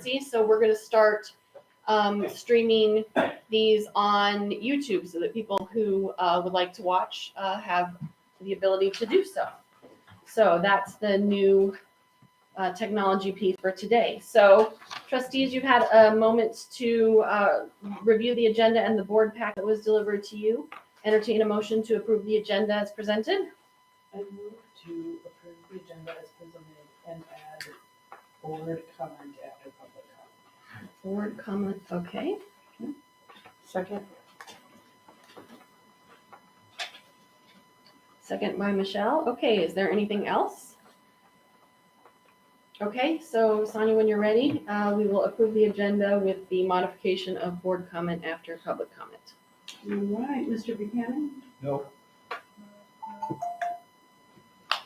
transparency. So we're going to start streaming these on YouTube so that people who would like to watch have the ability to do so. So that's the new technology piece for today. So trustees, you've had a moment to review the agenda and the board pack that was delivered to you. Entertain a motion to approve the agenda as presented. I move to approve the agenda as presented and add board comment after public comment. Board comment, okay. Second. Second by Michelle. Okay, is there anything else? Okay, so Sonia, when you're ready, we will approve the agenda with the modification of board comment after public comment. All right, Mr. Buchanan? No.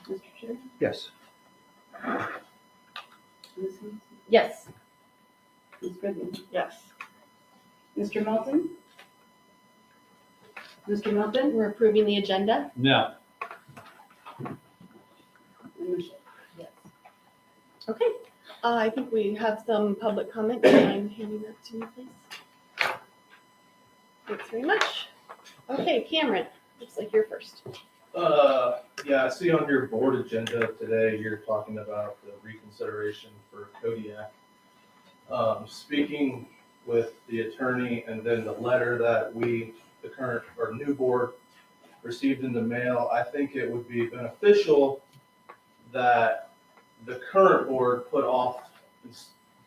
Mr. Chair? Yes. Ms. Hanson? Yes. Ms. Goodman? Yes. Mr. Melton? Mr. Melton? We're approving the agenda. No. And Michelle? Yes. Okay, I think we have some public comment. Do you mind handing that to me, please? Thanks very much. Okay, Cameron, looks like you're first. Yeah, I see on your board agenda today, you're talking about the reconsideration for Kodiak. Speaking with the attorney and then the letter that the current or new board received in the mail, I think it would be beneficial that the current board put off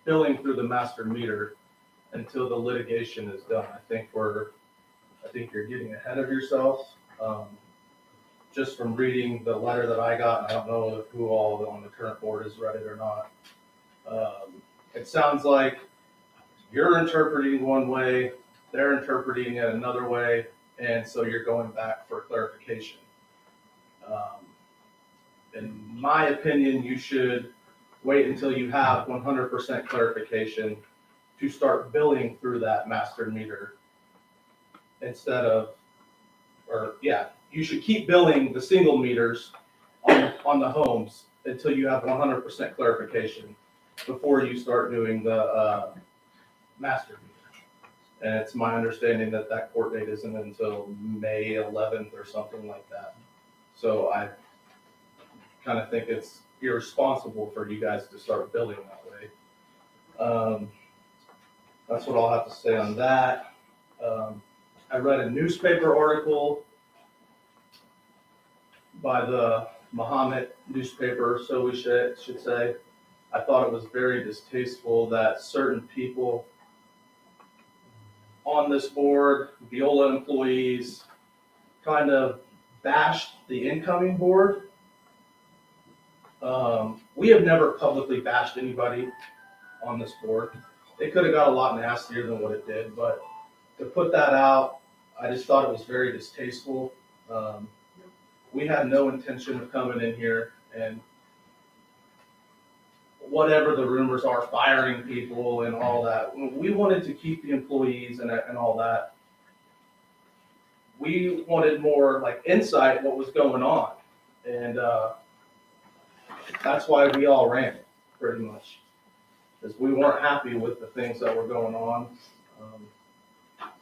billing through the master meter until the litigation is done. I think you're getting ahead of yourselves. Just from reading the letter that I got, I don't know who all on the current board has read it or not. It sounds like you're interpreting one way, they're interpreting it another way, and so you're going back for clarification. In my opinion, you should wait until you have 100% clarification to start billing through that master meter instead of, you should keep billing the single meters on the homes until you have 100% clarification before you start doing the master meter. And it's my understanding that that court date isn't until May 11th or something like that. So I kind of think it's irresponsible for you guys to start billing that way. That's what I'll have to say on that. I read a newspaper article by the Muhammad newspaper, so we should say. I thought it was very distasteful that certain people on this board, Viola employees, kind of bashed the incoming board. We have never publicly bashed anybody on this board. It could have got a lot nastier than what it did, but to put that out, I just thought it was very distasteful. We had no intention of coming in here and whatever the rumors are, firing people and all that. We wanted to keep the employees and all that. We wanted more like insight what was going on. And that's why we all ran pretty much. Because we weren't happy with the things that were going on.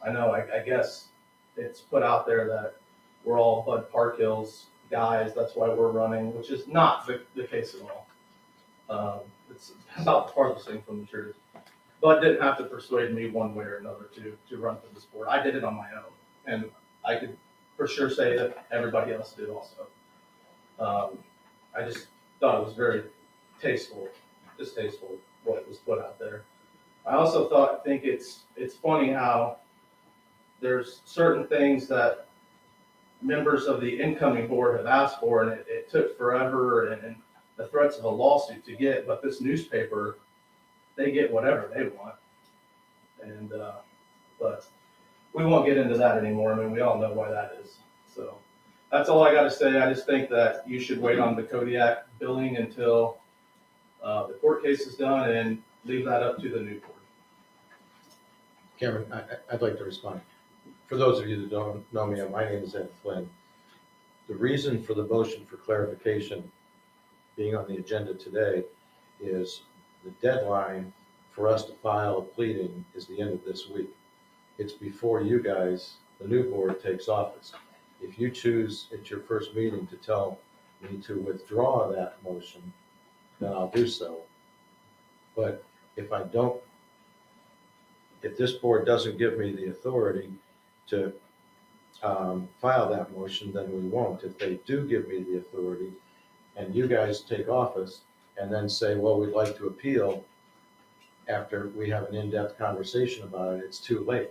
I know, I guess it's put out there that we're all Bud Parkhill's guys, that's why we're running, which is not the case at all. It's about the farthest thing from the truth. Bud didn't have to persuade me one way or another to run for this board. I did it on my own, and I could for sure say that everybody else did also. I just thought it was very distasteful what was put out there. I also think it's funny how there's certain things that members of the incoming board have asked for, and it took forever and the threats of a lawsuit to get, but this newspaper, they get whatever they want. And, but we won't get into that anymore. I mean, we all know why that is. So that's all I got to say. I just think that you should wait on the Kodiak billing until the court case is done and leave that up to the new board. Cameron, I'd like to respond. For those of you that don't know me, my name is Ed Flynn. The reason for the motion for clarification being on the agenda today is the deadline for us to file a pleading is the end of this week. It's before you guys, the new board, takes office. If you choose at your first meeting to tell me to withdraw that motion, then I'll do so. But if I don't, if this board doesn't give me the authority to file that motion, then we won't. If they do give me the authority and you guys take office and then say, well, we'd like to appeal after we have an in-depth conversation about it, it's too late.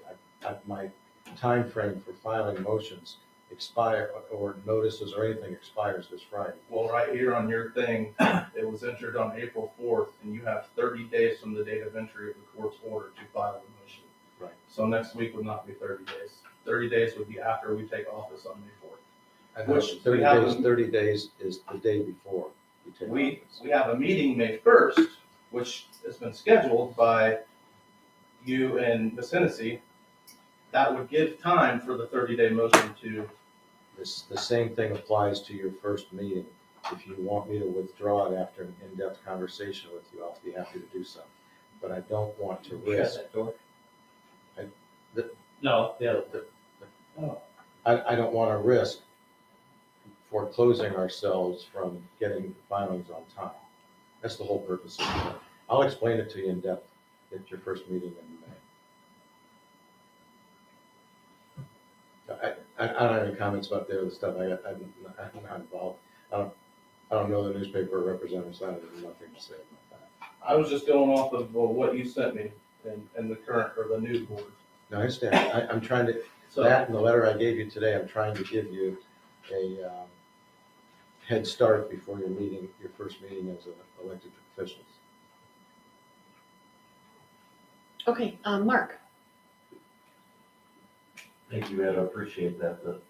My time frame for filing motions expire, or notices or anything expires this Friday. Well, right here on your thing, it was entered on April 4th, and you have 30 days from the date of entry of the court's order to file the motion. Right. So next week would not be 30 days. 30 days would be after we take office on May 4th. And Which 30 we have days, a- 30 days is the day before you take We office. have a meeting May 1st, which has been scheduled by you and Ms. Hennessy. That would give time for the 30-day motion to, The same thing applies to your first meeting. If you want me to withdraw it after an in-depth conversation with you, I'll be happy to do so. But I don't want to risk. Shut that door. I- the- No, yeah. Oh, I don't want to risk foreclosing ourselves from getting filings on time. That's the whole purpose of it. I'll explain it to you in depth at your first meeting in May. I don't have any comments about the other stuff. I'm not involved. I don't know the newspaper representative, so I have nothing to say about that. I was just going off of what you sent me and the current or the new board. No, I understand. I'm trying to, So that and the letter I gave you today, I'm trying to give you a head start before your meeting, your first meeting as elected officials. Okay, Mark. Thank you, Ed, I appreciate that.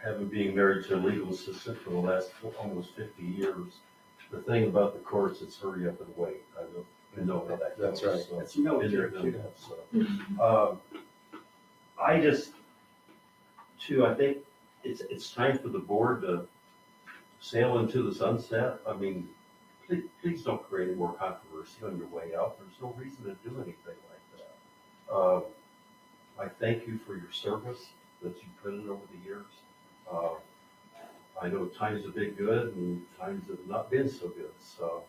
Having being married to a legal assistant for the last almost 50 years, the thing about the courts, it's hurry up and wait. I know how that goes. That's right. So, That's military been there, too. done that, so. I just, too, I think it's time for the board to sail into the sunset. I mean, please don't create any more controversy on your way out. There's no reason to do anything like that. I thank you for your service that you've put in over the years. I know times have been good and times have not been so good, so,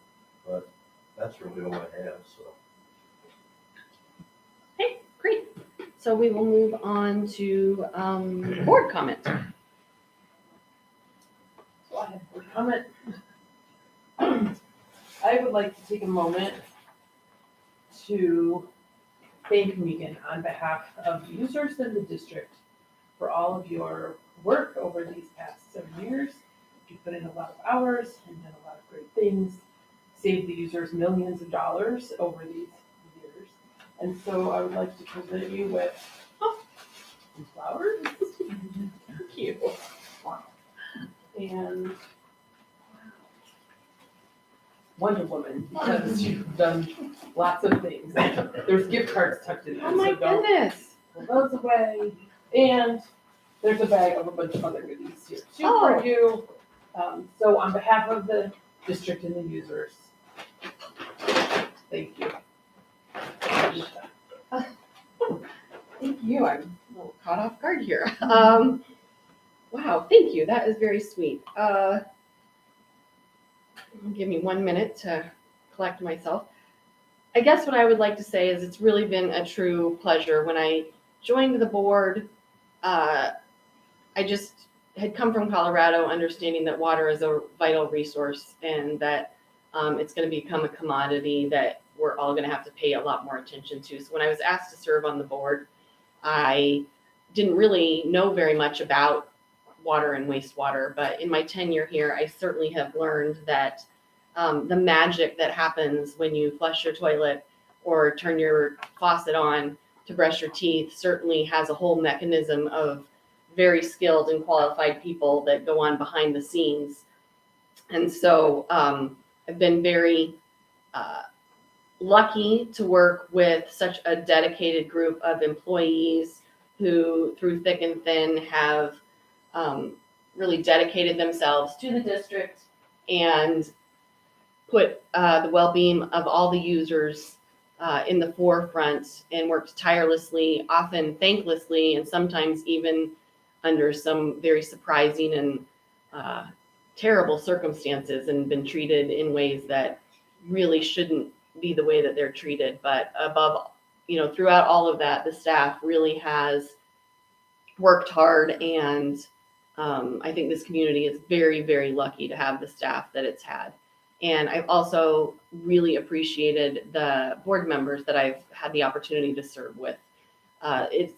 but that's really all I have, so. Okay, great. So we will move on to board comment. so I have a comment. I would like to take a moment to thank Megan on behalf of the users in the district for all of your work over these past 7 years. You put in a lot of hours and done a lot of great things, saved the users millions of dollars over these years. And so I would like to present you with some flowers. Thank you. And Wonder Woman, because you've done lots of things. There's gift cards tucked in there, Oh my so don't goodness. throw those away. And there's a bag of a bunch of other goodies here too Oh. for you. So on behalf of the district and the users, thank you. Thank you. I'm a little caught off guard here. Wow, thank you. That is very sweet. Give me 1 minute to collect myself. I guess what I would like to say is it's really been a true pleasure. When I joined the board, I just had come from Colorado understanding that water is a vital resource and that it's going to become a commodity that we're all going to have to pay a lot more attention to. So when I was asked to serve on the board, I didn't really know very much about water and wastewater, but in my tenure here, I certainly have learned that the magic that happens when you flush your toilet or turn your faucet on to brush your teeth certainly has a whole mechanism of very skilled and qualified people that go on behind the scenes. And so I've been very lucky to work with such a dedicated group of employees who, through thick and thin, have really dedicated themselves to the district and put the well-being of all the users in the forefront and worked tirelessly, often thanklessly, and sometimes even under some very surprising and terrible circumstances, and been treated in ways that really shouldn't be the way that they're treated. But above, throughout all of that, the staff really has worked hard, and I think this community is very, very lucky to have the staff that it's had. And I've also really appreciated the board members that I've had the opportunity to serve with. It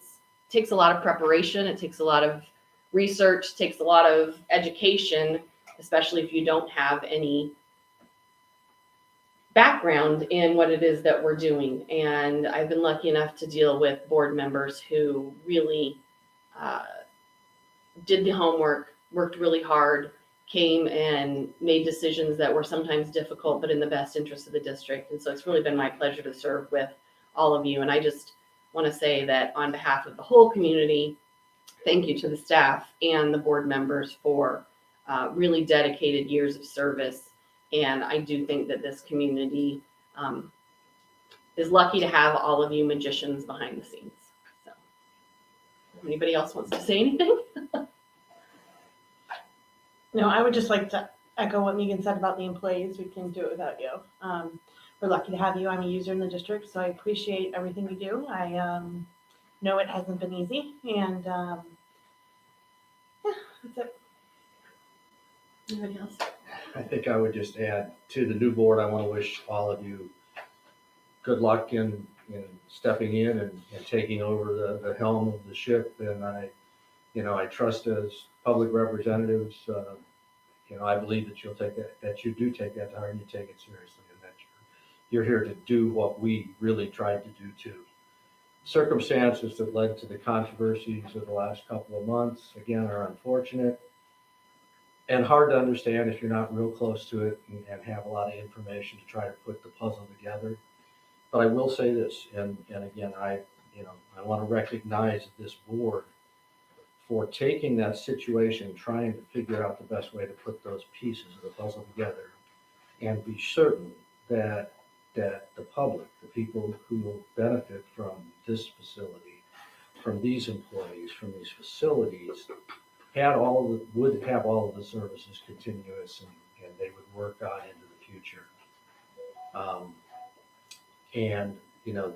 takes a lot of preparation, it takes a lot of research, takes a lot of education, especially if you don't have any background in what it is that we're doing. And I've been lucky enough to deal with board members who really did the homework, worked really hard, came and made decisions that were sometimes difficult, but in the best interest of the district. And so it's really been my pleasure to serve with all of you. And I just want to say that on behalf of the whole community, thank you to the staff and the board members for really dedicated years of service. And I do think that this community is lucky to have all of you magicians behind the scenes. So, if anybody else wants to say anything? No, I would just like to echo what Megan said about the employees. We can do it without you. We're lucky to have you. I'm a user in the district, so I appreciate everything you do. I know it hasn't been easy, and yeah, that's it. Anybody else? I think I would just add to the new board, I want to wish all of you good luck in stepping in and taking over the helm of the ship. And I trust as public representatives, I believe that that you do take that to heart and you take it seriously, and that you're here to do what we really tried to do too. Circumstances that led to the controversies of the last couple of months, again, are unfortunate and hard to understand if you're not real close to it and have a lot of information to try to put the puzzle together. But I will say this, and again, I want to recognize this board for taking that situation, trying to figure out the best way to put those pieces of the puzzle together, and be certain that the public, the people who will benefit from this facility, from these employees, from these facilities, would have all of the services continuous, and they would work on into the future.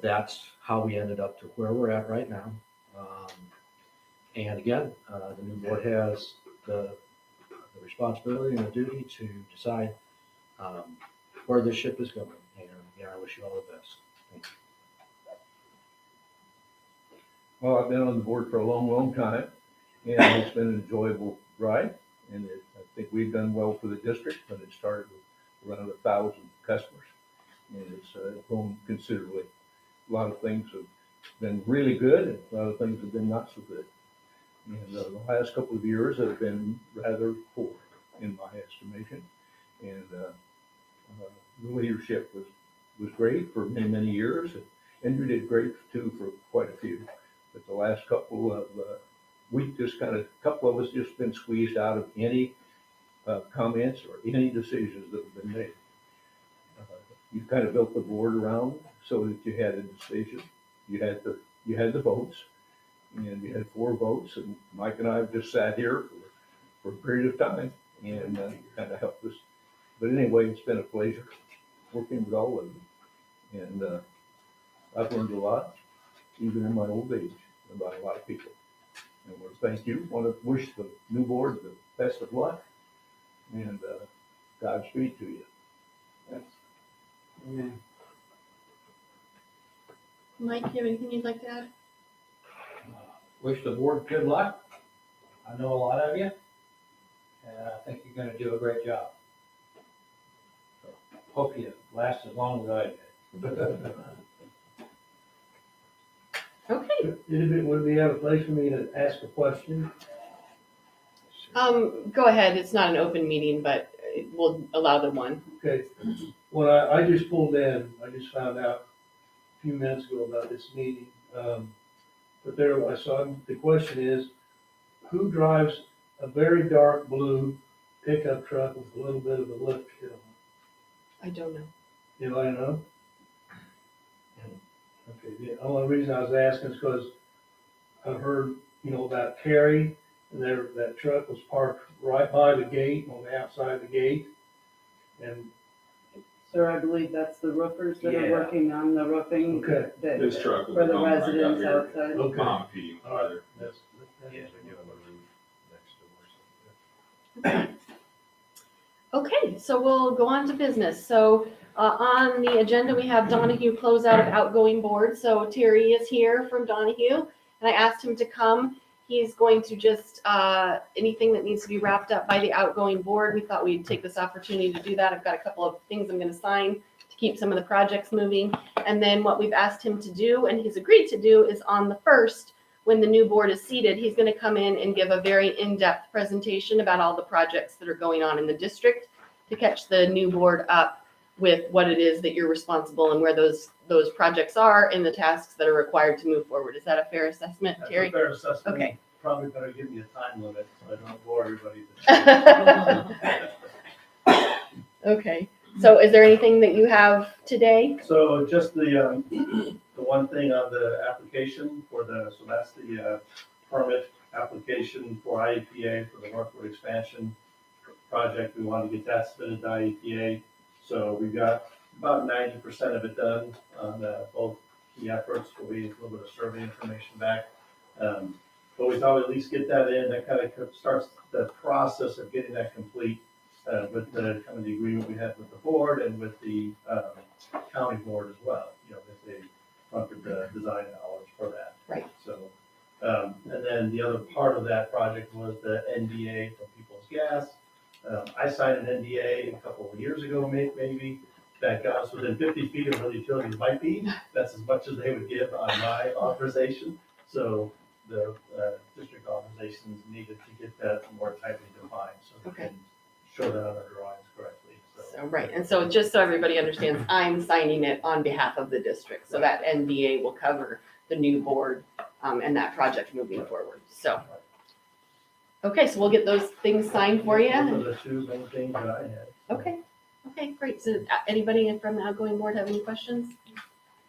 That's how we ended up to where we're at right now. And again, the new board has the responsibility and the duty to decide where the ship is going. And again, I wish you all the best. Thank you. Well, I've been on the board for a long, long time, and it's been an enjoyable ride. And I think we've done well for the district, but it started with around 1,000 customers, and it's grown considerably. A lot of things have been really good, and a lot of things have been not so good. And the last couple of years have been rather poor, in my estimation. And the leadership was great for many, many years, and you did great too for quite a few. But the last couple of couple of us just been squeezed out of any comments or any decisions that have been made. You kind of built the board around so that you had a decision. You had the votes, and you had 4 votes, and Mike and I have just sat here for a period of time, and kind of helped us. But anyway, it's been a pleasure working with all of you, and I've learned a lot, even in my old age, about a lot of people. And I want to thank you. I want to wish the new board the best of luck, and Godspeed to you. Thanks. Amen. Mike, you have anything you'd like to add? Wish the board good luck. I know a lot of you, and I think you're gonna do a great job. So, hope you last as long as I did. Okay. Would we have a place for me to ask a question? Go ahead. It's not an open meeting, but we'll allow the one. Okay, well, I just pulled in, I just found out a few minutes ago about this meeting. But there, I saw, the question is, who drives a very dark blue pickup truck with a little bit of a lift kit on? I don't know. Anybody know? The only reason I was asking is because I've heard, about Terry, and that truck was parked right by the gate, on the outside of the gate. And, Sir, I believe that's the roofers that are Yeah. working on the roofing. okay, that- This truck will For be the going right out residents here. outside. okay. Bomb feeding All right, weather. that's. Yeah, they give them a roof next door or something. Okay, so we'll go on to business. So on the agenda, we have Donahue closeout of outgoing board. So Terry is here from Donahue, and I asked him to come. He's going to just, anything that needs to be wrapped up by the outgoing board, we thought we'd take this opportunity to do that. I've got a couple of things I'm gonna sign to keep some of the projects moving. And then what we've asked him to do, and he's agreed to do, is on the 1st, when the new board is seated, he's gonna come in and give a very in-depth presentation about all the projects that are going on in the district to catch the new board up with what it is that you're responsible and where those projects are and the tasks that are required to move forward. Is that a fair assessment, That's a Terry? fair assessment. Okay. Probably better give me a time limit, so I don't bore everybody. Okay, so is there anything that you have today? So just the one thing on the application so that's the permit application for IEPA for the Northwood expansion project. We want to get that submitted to IEPA. So we've got about 90% of it done on both the efforts. We'll be a little bit of survey information back. But we thought we'd at least get that in. That kind of starts the process of getting that complete with the kind of the agreement we had with the board and with the county board as well. That they funded the design dollars for that. Right. So, and then the other part of that project was the NDA from People's Gas. I signed an NDA a couple of years ago, maybe, that got us within 50 feet of where the utilities might be. That's as much as they would give on my authorization. So the district authorizations needed to get that more tightly defined so we Okay. can show that on our drawings correctly. So, right, and so just so everybody understands, I'm signing it on behalf of the district. So that NDA will cover the new board and that project moving forward. So, okay, so we'll get those things signed for you. Those are the two main things that I had. Okay, great. So anybody from the outgoing board have any questions?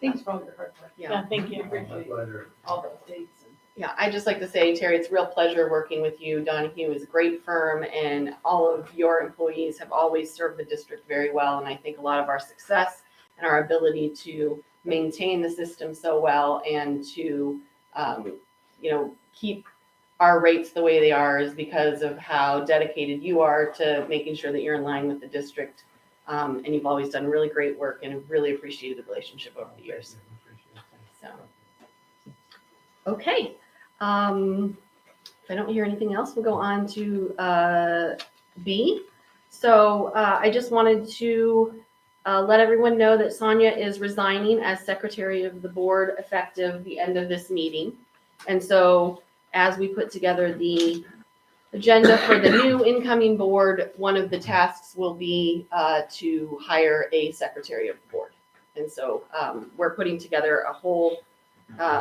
Thanks for all your hard work. Yeah, thank you. My pleasure. All those dates and. Yeah, I'd just like to say, Terry, it's a real pleasure working with you. Donahue is a great firm, and all of your employees have always served the district very well. And I think a lot of our success and our ability to maintain the system so well and to, keep our rates the way they are is because of how dedicated you are to making sure that you're in line with the district. And you've always done really great work and have really appreciated the relationship over the years. So, okay. If I don't hear anything else, we'll go on to B. So I just wanted to let everyone know that Sonia is resigning as secretary of the board effective the end of this meeting. And so as we put together the agenda for the new incoming board, one of the tasks will be to hire a secretary of the board. And so we're putting together a whole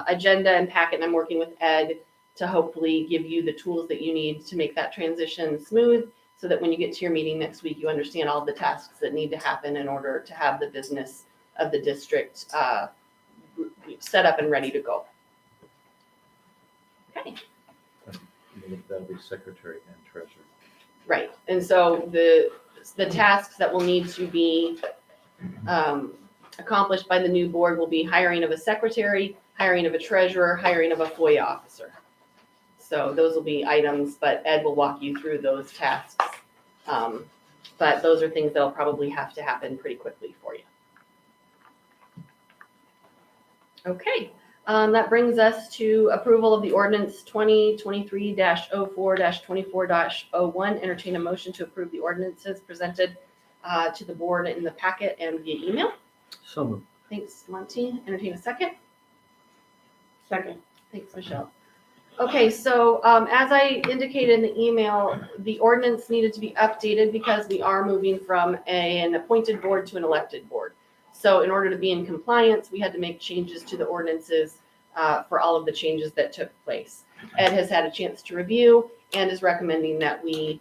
agenda and packet, and I'm working with Ed to hopefully give you the tools that you need to make that transition smooth so that when you get to your meeting next week, you understand all the tasks that need to happen in order to have the business of the district set up and ready to go. Okay. That'll be secretary and treasurer. Right, and so the tasks that will need to be accomplished by the new board will be hiring of a secretary, hiring of a treasurer, hiring of a FOIA officer. So those will be items, but Ed will walk you through those tasks. But those are things that'll probably have to happen pretty quickly for you. Okay. That brings us to approval of the ordinance 2023-04-24-01. Entertain a motion to approve the ordinances presented to the board in the packet and via email. So moved. Thanks, Monty. Entertain a second. Second. Thanks, Michelle. Okay, so as I indicated in the email, the ordinance needed to be updated because we are moving from an appointed board to an elected board. So in order to be in compliance, we had to make changes to the ordinances for all of the changes that took place. Ed has had a chance to review and is recommending that we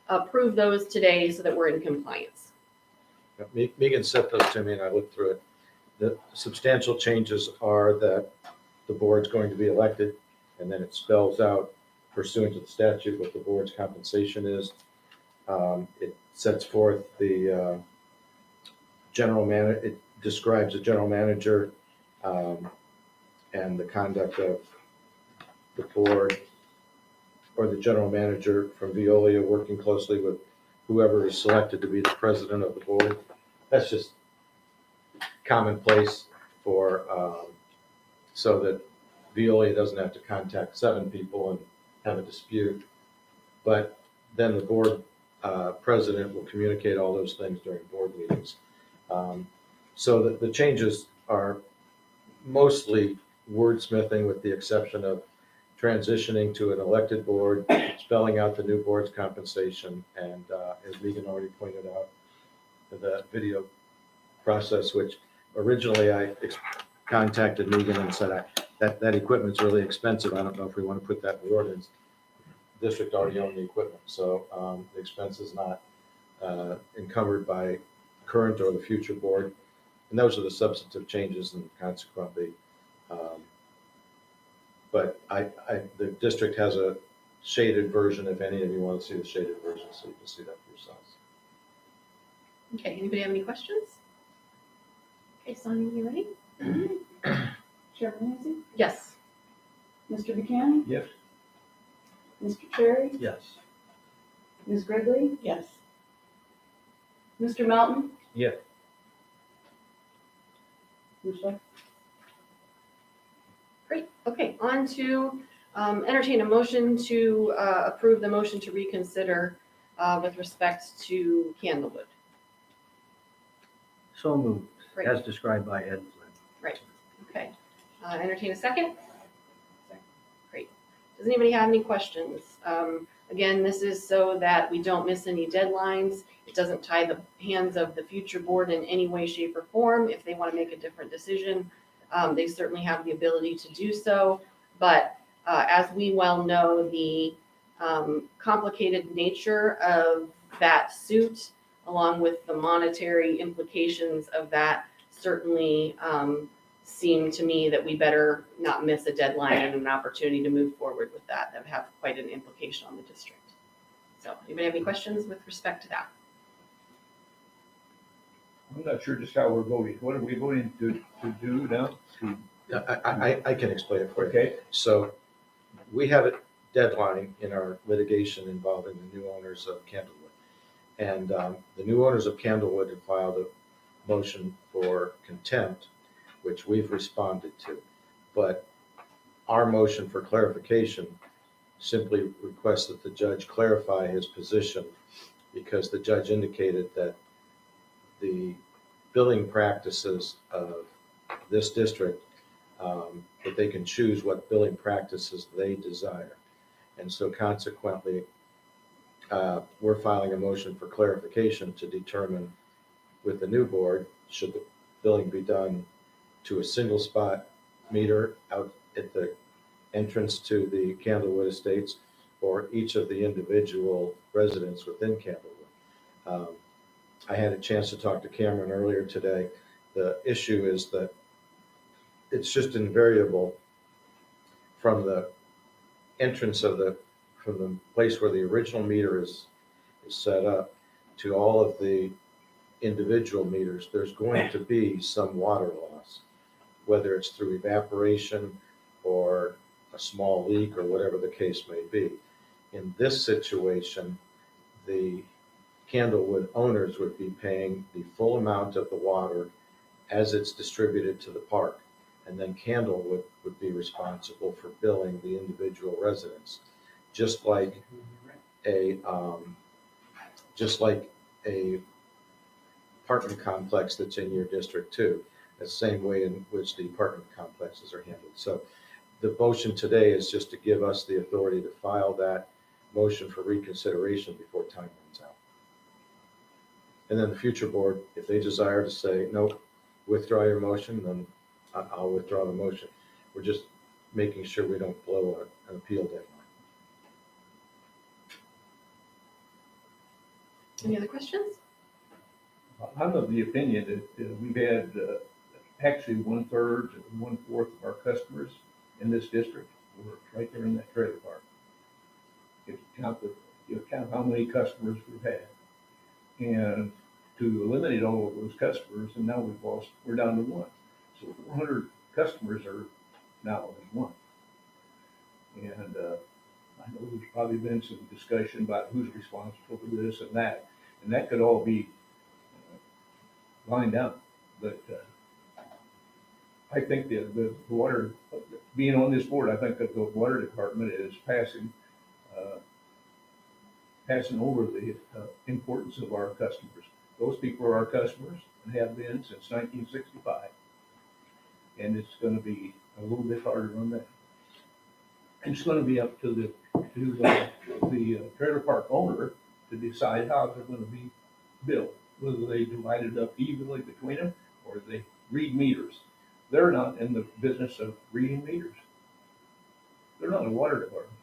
approve those today so that we're in compliance. Megan sent those to me and I looked through it. The substantial changes are that the board's going to be elected, and then it spells out pursuant to the statute what the board's compensation is. It sets forth the it describes the general manager and the conduct of the board or the general manager from Veolia working closely with whoever is selected to be the president of the board. That's just commonplace for, so that Veolia doesn't have to contact 7 people and have a dispute. But then the board president will communicate all those things during board meetings. So the changes are mostly wordsmithing with the exception of transitioning to an elected board, spelling out the new board's compensation, and as Megan already pointed out, the video process, which originally I contacted Megan and said, that equipment's really expensive. I don't know if we want to put that in the ordinance. The district already owned the equipment, so the expense is not encumbered by current or the future board. And those are the substantive changes, and consequently, but the district has a shaded version, if any of you want to see the shaded version, so you can see that for yourselves. Okay, anybody have any questions? Okay, Sonia, you ready? Chairman Lindsay, Yes. Mr. Buchanan, Yes. Mr. Cherry, Yes. Ms. Gridley, Yes. Mr. Melton. Yes. Michelle. Great, okay, on to entertain a motion to approve the motion to reconsider with respect to Candlewood. So moved, Great. as described by Ed Flynn. Okay, entertain a second? Great. Does anybody have any questions? Again, this is so that we don't miss any deadlines. It doesn't tie the hands of the future board in any way, shape, or form. If they want to make a different decision, they certainly have the ability to do so. But as we well know, the complicated nature of that suit, along with the monetary implications of that, certainly seem to me that we better not miss a deadline and an opportunity to move forward with that. That would have quite an implication on the district. So, anybody have any questions with respect to that? I'm not sure just how we're voting. What are we voting to do now? I can explain it for you. Okay, So we have a deadline in our litigation involving the new owners of Candlewood. And the new owners of Candlewood have filed a motion for contempt, which we've responded to. But our motion for clarification simply requests that the judge clarify his position, because the judge indicated that the billing practices of this district, that they can choose what billing practices they desire. And so consequently, we're filing a motion for clarification to determine with the new board, should the billing be done to a single spot meter out at the entrance to the Candlewood Estates, or each of the individual residents within Candlewood. I had a chance to talk to Cameron earlier today. The issue is that it's just invariable from the entrance of from the place where the original meter is set up to all of the individual meters. There's going to be some water loss, whether it's through evaporation or a small leak or whatever the case may be. In this situation, the Candlewood owners would be paying the full amount of the water as it's distributed to the park. And then Candlewood would be responsible for billing the individual residents, just like a apartment complex that's in your district too, the same way in which the apartment complexes are handled. So the motion today is just to give us the authority to file that motion for reconsideration before time runs out. And then the future board, if they desire to say, nope, withdraw your motion, then I'll withdraw the motion. We're just making sure we don't blow an appeal deadline. Any other questions? I'm of the opinion that we've had actually 1/3 and 1/4 of our customers in this district were right there in that trailer park. If you count how many customers we've had. And to eliminate all of those customers, and now we're down to one. So 400 customers are now in one. And I know there's probably been some discussion about who's responsible for this and that could all be lined out. But I think the water, being on this board, I think that the water department is passing over the importance of our customers. Those people are our customers and have been since 1965. And it's going to be a little bit harder on them. And it's going to be up to the trailer park owner to decide how they're going to be billed, whether they divide it up evenly between them or they read meters. They're not in the business of reading meters. They're not a water department.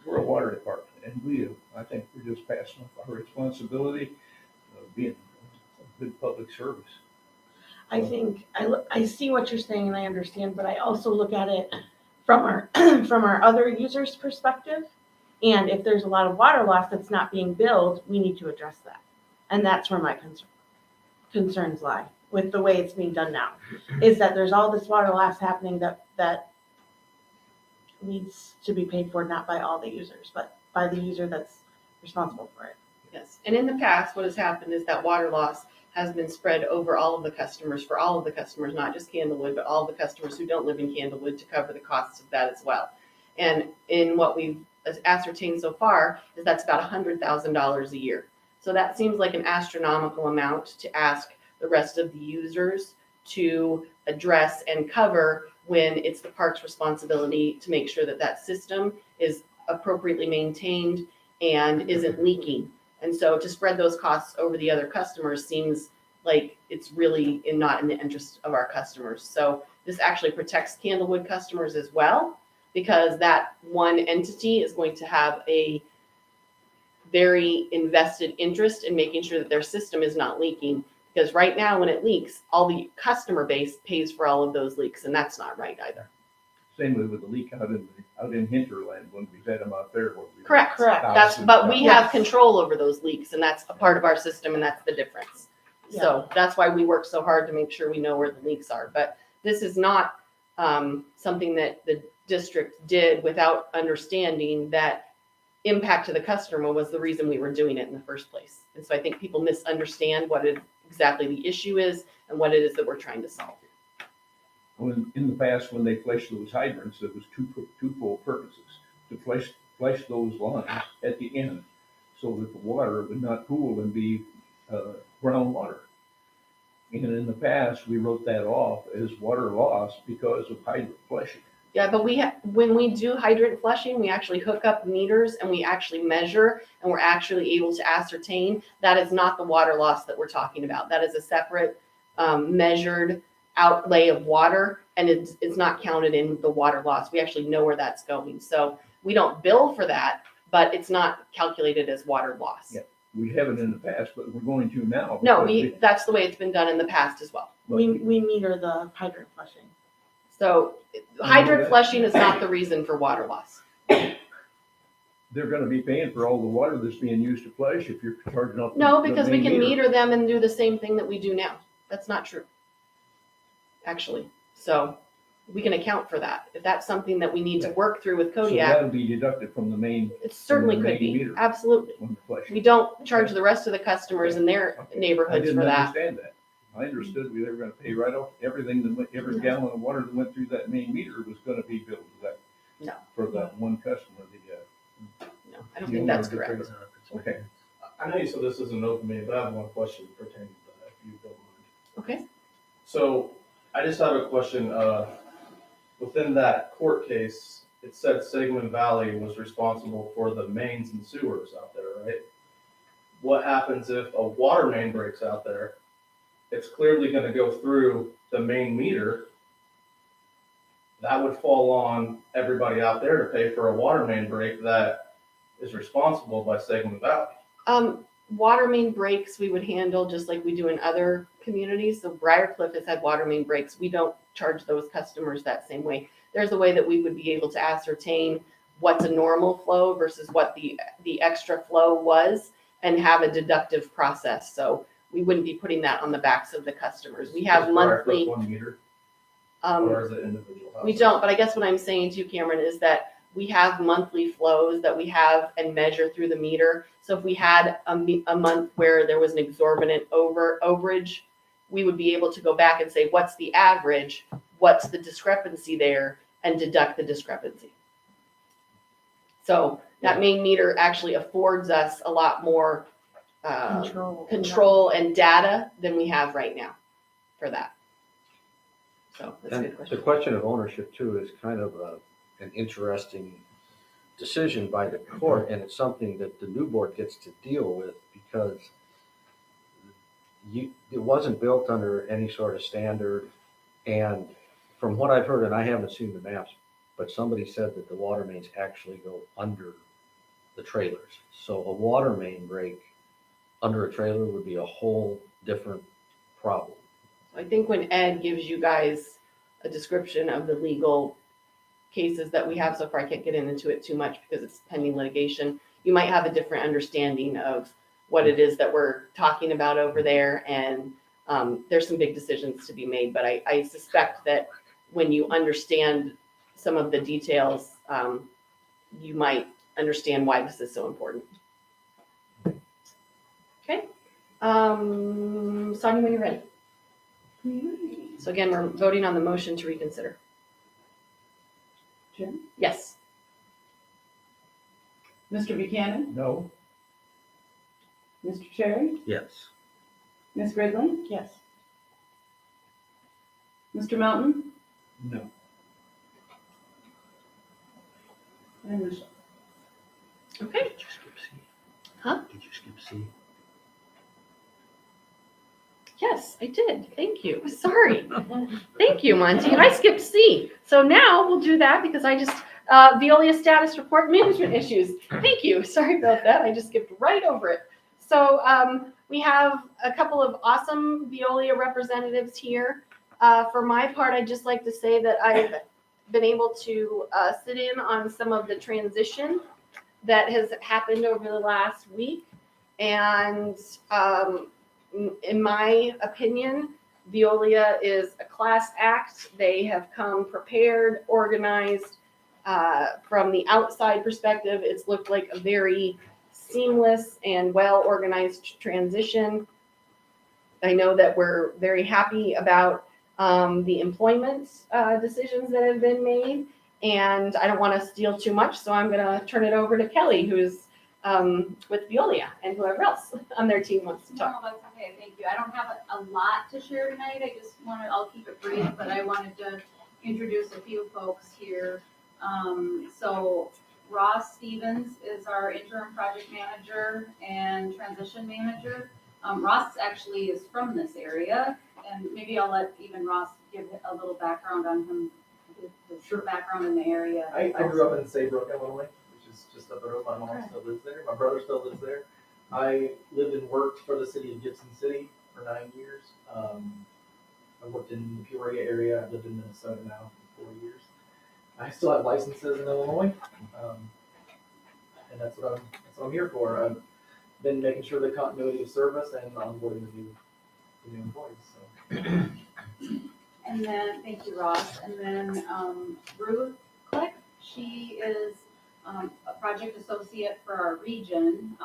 We're a water department, and I think we're just passing off our responsibility of being a good public service. I think, I see what you're saying and I understand, but I also look at it from our, from our other users' perspective. And if there's a lot of water loss that's not being billed, we need to address that. And that's where my concerns lie with the way it's being done now, is that there's all this water loss happening that needs to be paid for, not by all the users, but by the user that's responsible for it. Yes, and in the past, what has happened is that water loss has been spread over all of the customers, for all of the customers, not just Candlewood, but all the customers who don't live in Candlewood, to cover the costs of that as well. And in what we've ascertained so far is that's about $100,000 a year. So that seems like an astronomical amount to ask the rest of the users to address and cover when it's the park's responsibility to make sure that that system is appropriately maintained and isn't leaking. And so to spread those costs over the other customers seems like it's really not in the interest of our customers. So this actually protects Candlewood customers as well, because that one entity is going to have a very invested interest in making sure that their system is not leaking. Because right now when it leaks, all the customer base pays for all of those leaks, and that's not right either. Same with the leak out in Hinterland when we've had them out there. Correct. But we have control over those leaks, and that's a part of our system, and that's the difference. So that's why we work so hard to make sure we know where the leaks are. But this is not something that the district did without understanding that impact to the customer was the reason we were doing it in the first place. And so I think people misunderstand what exactly the issue is and what it is that we're trying to solve. When in the past, when they flushed those hydrants, there was twofold purposes: to flush those lines at the end, so that the water would not pool and be groundwater. And in the past, we wrote that off as water loss because of hydrant flushing. Yeah, but when we do hydrant flushing, we actually hook up meters and we actually measure, and we're actually able to ascertain that is not the water loss that we're talking about. That is a separate measured outlay of water, and it's not counted in the water loss. We actually know where that's going. So we don't bill for that, but it's not calculated as water loss. Yeah, we haven't in the past, but we're going to now. No, that's the way it's been done in the past as well. We meter the hydrant flushing. So hydrant flushing is not the reason for water loss. They're going to be paying for all the water that's being used to flush if you're charging off. No, because we can meter them and do the same thing that we do now. That's not true, actually. So we can account for that. If that's something that we need to work through with So Kodiak, that'll be deducted from the main. it certainly from the could main be. meter. Absolutely. When the flush. We don't charge the rest of the customers in their Okay. neighborhoods for I that. didn't understand that. I understood we were going to pay right off everything that went, every gallon of water that went through that main meter was going to be billed to that. No. For that one customer. No, I don't think that's correct. Okay. I know you said this isn't open meeting, but I have one question pertaining to that, if you don't mind. Okay. So I just have a question. Within that court case, it said Sangamon Valley was responsible for the mains and sewers out there, right? What happens if a water main breaks out there? It's clearly going to go through the main meter. That would fall on everybody out there to pay for a water main break that is responsible by Sangamon Valley. Water main breaks we would handle just like we do in other communities. So Briarcliff has had water main breaks. We don't charge those customers that same way. There's a way that we would be able to ascertain what's a normal flow versus what the extra flow was and have a deductive process. So we wouldn't be putting that on the backs of the customers. We have Is Briarcliff monthly, 1 meter, um, or is it individual houses? we don't, but I guess what I'm saying to you, Cameron, is that we have monthly flows that we have and measure through the meter. So if we had a month where there was an exorbitant overage, we would be able to go back and say, what's the average? What's the discrepancy there? And deduct the discrepancy. So that main meter actually affords us a lot more control and data than we have right now for that. So that's a And good the question. question of ownership too is kind of an interesting decision by the court, and it's something that the new board gets to deal with because it wasn't built under any sort of standard. And from what I've heard, and I haven't seen the maps, but somebody said that the water mains actually go under the trailers. So a water main break under a trailer would be a whole different problem. I think when Ed gives you guys a description of the legal cases that we have so far, I can't get into it too much because it's pending litigation. You might have a different understanding of what it is that we're talking about over there. And there's some big decisions to be made, but I suspect that when you understand some of the details, you might understand why this is so important. Okay. Sonia, when you're ready. So again, we're voting on the motion to reconsider. Jim? Yes. Mr. Buchanan? No, Mr. Cherry? Yes. Ms. Gridley? Yes. Mr. Melton? no. And Michelle. Okay. Did you skip C? Huh? Did you skip C? Yes, I did. Thank you. Sorry. Thank you, Monty. I skipped C. So now we'll do that because I just, Veolia status report management issues. Thank you. Sorry about that. I just skipped right over it. So we have a couple of awesome Veolia representatives here. For my part, I'd just like to say that I've been able to sit in on some of the transition that has happened over the last week. And in my opinion, Veolia is a class act. They have come prepared, organized. From the outside perspective, it's looked like a very seamless and well-organized transition. I know that we're very happy about the employment decisions that have been made. And I don't want to steal too much, so I'm going to turn it over to Kelly, who's with Veolia, and whoever else on their team wants to talk. No, that's okay, thank you. I don't have a lot to share tonight. I just I'll keep it brief, but I wanted to introduce a few folks here. So Ross Stevens is our interim project manager and transition manager. Ross actually is from this area, and maybe I'll let even Ross give a little background on him, his background in the area. I grew up in Saybrook, Illinois, which is just up the road. My mom still lives there. My brother still lives there. I lived and worked for the city of Gibson City for 9 years. I worked in the Peoria area. I've lived in Minnesota now for 4 years. I still have licenses in Illinois, and that's what I'm here for. I've been making sure the continuity of service and onboarding the new employees. So. And then, thank you, Ross. And then Ruth Click, she is a project associate for our region.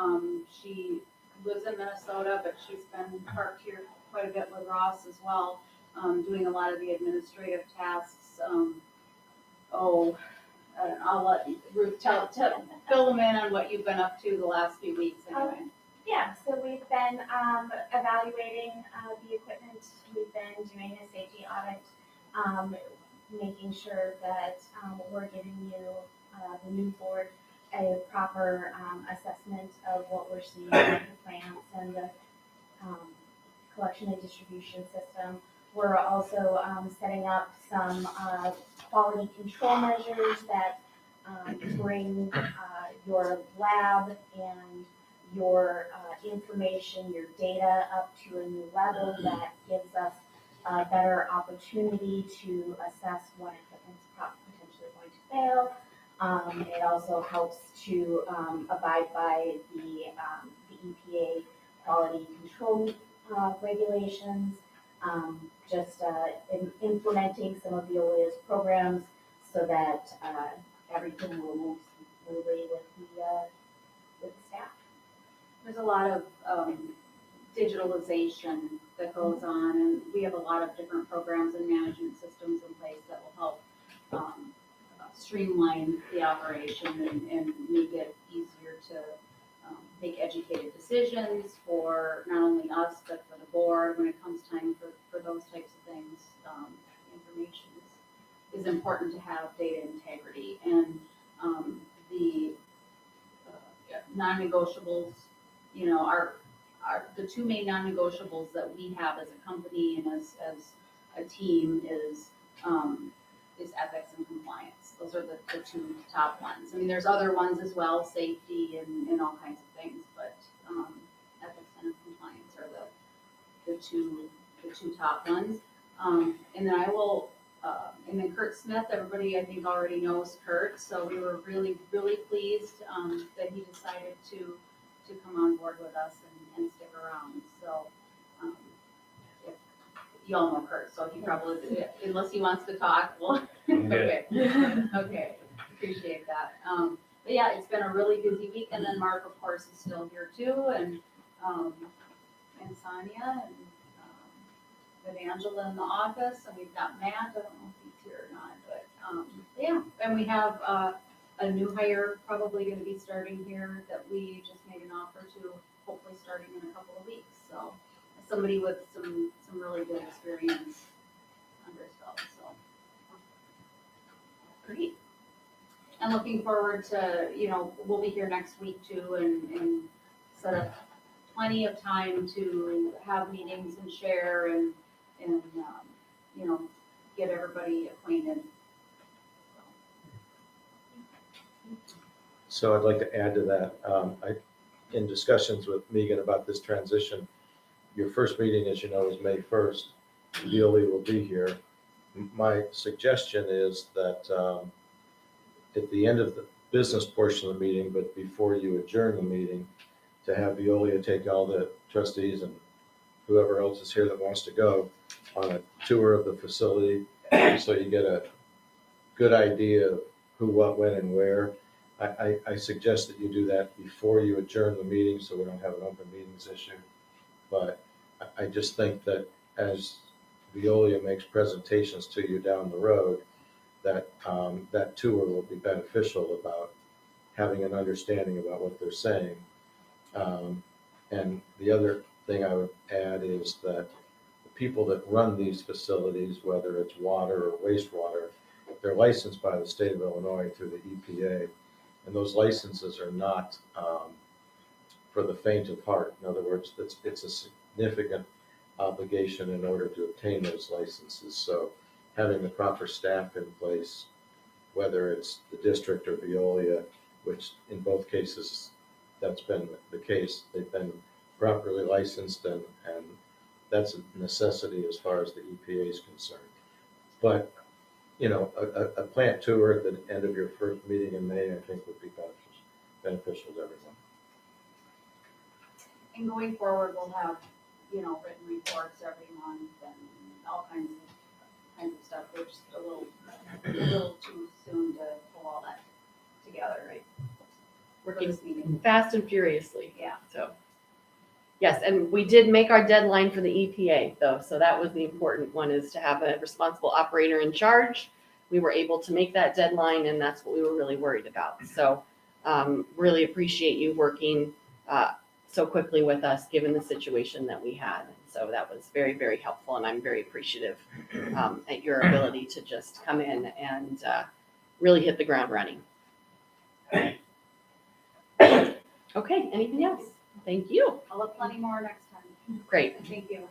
She lives in Minnesota, but she's been parked here quite a bit with Ross as well, doing a lot of the administrative tasks. I'll let Ruth fill them in on what you've been up to the last few weeks anyway. Yeah, so we've been evaluating the equipment. We've been doing a safety audit, making sure that we're giving you, the new board, a proper assessment of what we're seeing in the plants and the collection and distribution system. We're also setting up some quality control measures that bring your lab and your information, your data up to a new level that gives us a better opportunity to assess when equipment's potentially going to fail. It also helps to abide by the EPA quality control regulations. Just implementing some of Veolia's programs so that everything will move smoothly with the staff. There's a lot of digitalization that goes on, and we have a lot of different programs and management systems in place that will help streamline the operation and make it easier to make educated decisions for not only us, but for the board when it comes time for those types of things. Information is important to have data integrity, and the non-negotiables, are the two main non-negotiables that we have as a company and as a team is ethics and compliance. Those are the two top ones. I mean, there's other ones as well, safety and all kinds of things, but ethics and compliance are the two top ones. And then and then Kurt Smith, everybody I think already knows Kurt, so we were really, really pleased that he decided to come on board with us and stick around. So you all know Kurt, so he probably, unless he wants to talk, well, okay, appreciate that. But yeah, it's been a really busy week, and then Mark, of course, is still here too, and Sonia, and Angela in the office, and we've got Matt, I don't know if he's here or not, but yeah, and we have a new hire probably gonna be starting here that we just made an offer to, hopefully starting in a couple of weeks, so somebody with some really good experience under his belt, so. Great. And looking forward to, we'll be here next week too, and set up plenty of time to have meetings and share and get everybody acquainted. So I'd like to add to that. In discussions with Megan about this transition, your first meeting, as you know, is May 1st. Veolia will be here. My suggestion is that at the end of the business portion of the meeting, but before you adjourn the meeting, to have Veolia take all the trustees and whoever else is here that wants to go on a tour of the facility, so you get a good idea of who, what, when, and where. I suggest that you do that before you adjourn the meeting, so we don't have an open meetings issue. But I just think that as Veolia makes presentations to you down the road, that that tour will be beneficial about having an understanding about what they're saying. And the other thing I would add is that the people that run these facilities, whether it's water or wastewater, they're licensed by the state of Illinois through the EPA. And those licenses are not for the faint of heart. In other words, it's a significant obligation in order to obtain those licenses. So having the proper staff in place, whether it's the district or Veolia, which in both cases that's been the case, they've been properly licensed, and that's a necessity as far as the EPA is concerned. But a plant tour at the end of your first meeting in May, I think, would be beneficial to everyone. And going forward, we'll have, written reports every month and all kinds of stuff. We're just a little too soon to pull all that together, right? Working this meeting. fast and furiously. Yeah. So, yes, and we did make our deadline for the EPA though, so that was the important one, is to have a responsible operator in charge. We were able to make that deadline, and that's what we were really worried about. So, really appreciate you working so quickly with us, given the situation that we had. So that was very, very helpful, and I'm very appreciative at your ability to just come in and really hit the ground running. Okay, anything else? Thank you. I'll have plenty more next time. Great. Thank you.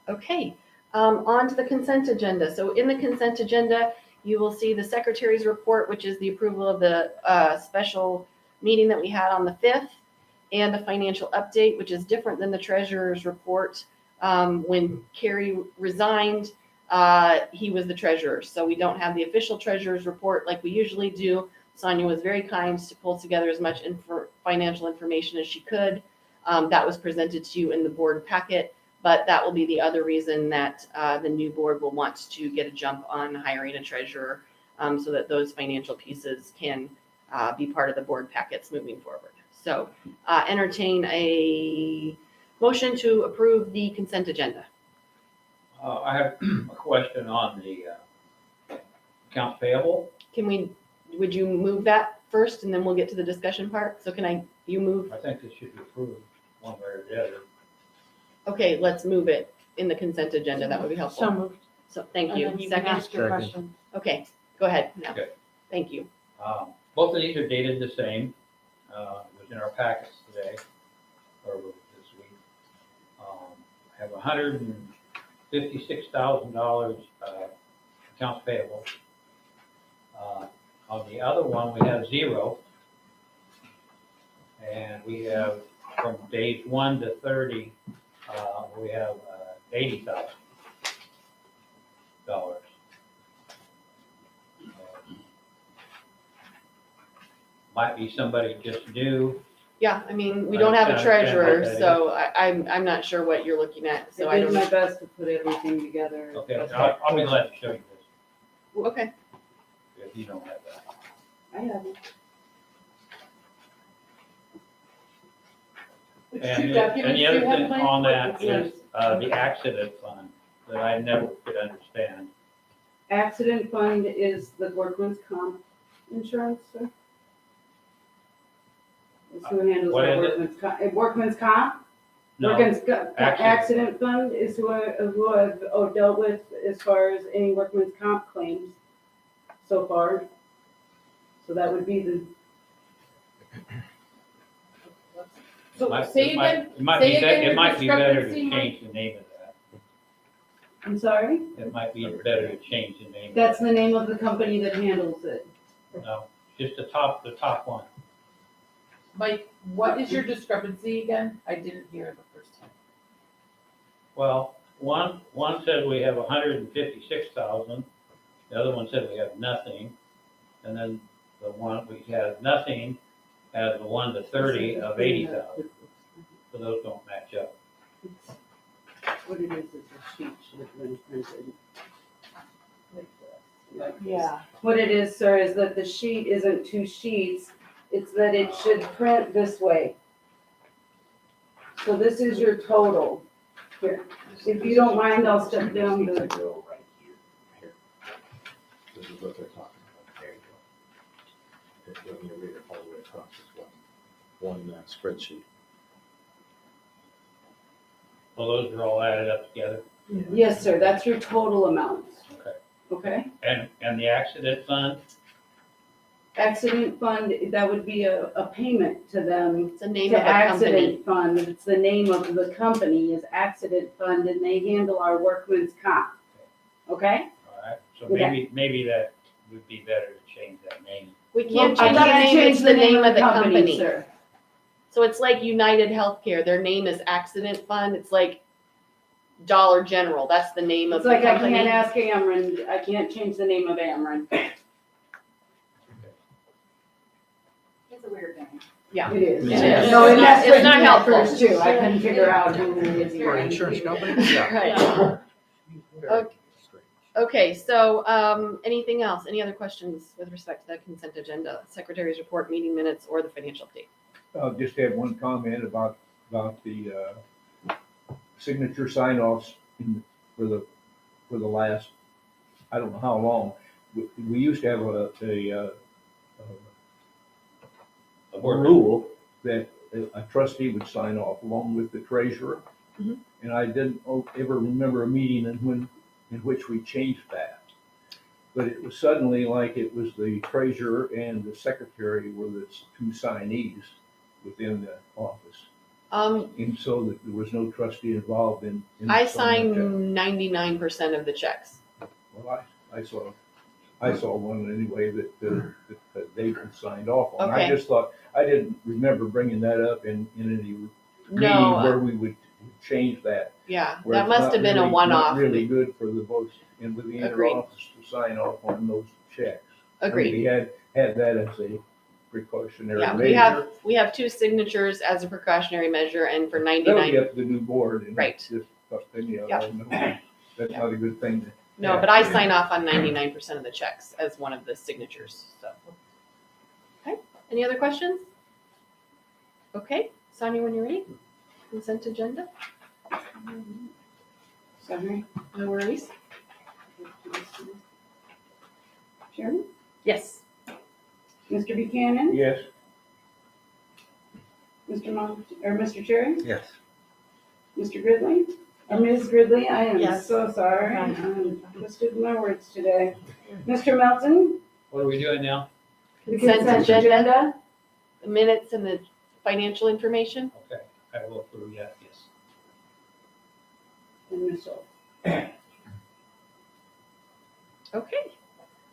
Okay, on to the consent agenda. So in the consent agenda, you will see the secretary's report, which is the approval of the special meeting that we had on the 5th. and the financial update, which is different than the treasurer's report. When Carrie resigned, he was the treasurer, so we don't have the official treasurer's report like we usually do. Sonia was very kind to pull together as much financial information as she could. That was presented to you in the board packet, but that will be the other reason that the new board will want to get a jump on hiring a treasurer, so that those financial pieces can be part of the board packets moving forward. So entertain a motion to approve the consent agenda. I have a question on the accounts payable. Would you move that first and then we'll get to the discussion part? So you move? I think this should be approved one way or the other. Okay, let's move it in the consent agenda. That would be helpful. So moved. So thank And you. then you can Second? ask your Second. question. Okay, go ahead now. Okay. Thank you. Both of these are dated the same. It was in our packets today, or this week. I have $156,000 accounts payable. On the other one, we have 0. And we have from days 1 to 30, we have $80,000. Might be somebody just new. Yeah, I mean, we don't have a I treasurer, understand what so I'm not sure what you're looking at, so I I did don't. my best to put everything together. Okay, I'll be glad to show you this Okay, if you don't have that. I have it. And the other thing on that is the accident fund that I never could understand. Accident fund is the workman's comp insurance, sir? Is who handles What the is it? workman's comp, workman's comp? No, accident. Accident fund is who I've dealt with as far as any workman's comp claims so far. So that would be the. So Might- say it might- again, It might say be, again it your might be better to discrepancy, Mike. change the name of that. I'm sorry? It might be better to change the name. of That's that. the name of the company that handles it. No, just the top one. Mike, what is your discrepancy again? I didn't hear it the first time. Well, one said we have 156,000, the other one said we have nothing, and then the one we have nothing has the 1 to 30 of 80,000, so those don't match up. What it is a sheet should have been printed. Like this. Yeah. What it is, sir, is that the sheet isn't 2 sheets, it's that it should print this way. So this is your total. Here, if you don't mind, I'll step down the, This is what they're talking about. There you go. If you read it all the way across, it's one spreadsheet. So those are all added up together. yes, sir, that's your total amount, Okay. okay? And the accident fund, Accident fund, that would be a payment to them. it's the name To of a company. accident fund, it's the name of the company is accident fund and they handle our workman's comp. Okay? all right, so Okay. maybe that would be better to change that name. We can't Well, I change the gotta name, change it's the name of the company. Sir. So it's like United Healthcare, their name is Accident Fund, it's like Dollar General, that's the name of It's the like I company. can't ask Ameren, I can't change the name of Ameren. It's a weird name. Yeah. It is. It is. No, and that's It's what not you helpful. first too, I couldn't figure out who is For your an insurance company? Yeah. Right. Very strange. Okay, so, anything else? Any other questions with respect to the consent agenda, secretary's report, meeting minutes, or the financial update? I'll just have one comment about the signature sign-offs for the last, I don't know how long. We used to have a rule that a trustee would sign off along with the treasurer. Mhm. And I didn't ever remember a meeting in which we changed that. But it was suddenly like it was the treasurer and the secretary were the 2 signees within the office. And so that there was no trustee involved in I signing the check. sign 99% of the checks. Well, I saw I saw one anyway that they signed off on. I Okay. just thought, I didn't remember bringing that up in any meeting No, where we would change that. yeah, where that it's must not have been a really- one-off. Not really good for the votes and with the Agreed. inter-office to sign off on those checks. I mean, Agreed. we had that as a precautionary Yeah, measure. we have 2 signatures as a precautionary measure and for That'll 99. be up to the new board and Right. just custody of Yeah. it. No, that's not a good thing to. No, have. but I sign off on 99% of the checks as one of the signatures, so. Okay, any other questions? Okay, Sonia, when you're ready. Consent agenda, Sorry. no worries. Chairman? Yes, Mr. Buchanan? Yes. Mr. Cherry? Yes. Mr. Gridley? Or Ms. Gridley, I am Yes. so sorry. Okay. I'm twisted in my words today. Mr. Melton? What are we doing now? The Consent agenda. The minutes and the financial information. Okay, I will approve that, yes. And Michelle. Okay,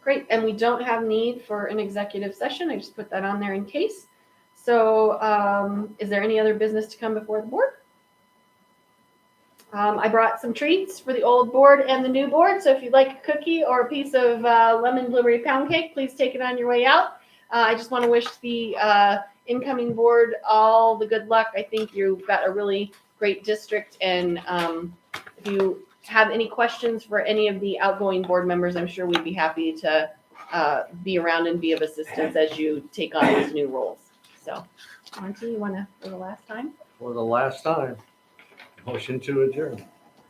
great, and we don't have need for an executive session, I just put that on there in case. So, is there any other business to come before the board? I brought some treats for the old board and the new board, so if you'd like a cookie or a piece of lemon blueberry pound cake, please take it on your way out. I just want to wish the incoming board all the good luck. I think you've got a really great district, and if you have any questions for any of the outgoing board members, I'm sure we'd be happy to be around and be of assistance as you take on these new roles. So, Monty, you want to, for the last time? For the last time, motion to adjourn.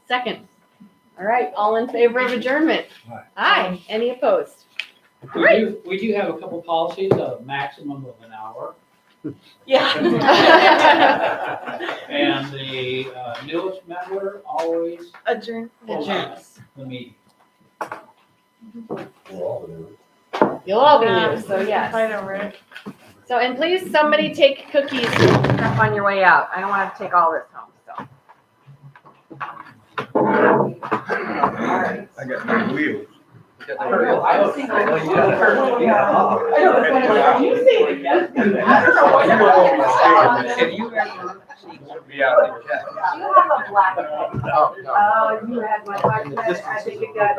Second. All right, all in favor of adjournment? Aye. Aye. Any opposed? Great. We do have a couple policies, a maximum of an hour, Yeah. and the newest member always Adjourn. Adjourns. the meeting. You'll all be new, so yes. Fight over it. So, and please, somebody take cookies and stuff on your way out. I don't want to take all this home, so. I got my wheels. I was thinking. I know, that's what I'm saying. You say it again. I don't know what you're talking about. Have you ever be out of the cat? You have a black pen. Oh, no. Oh, you had my black pen. I think it got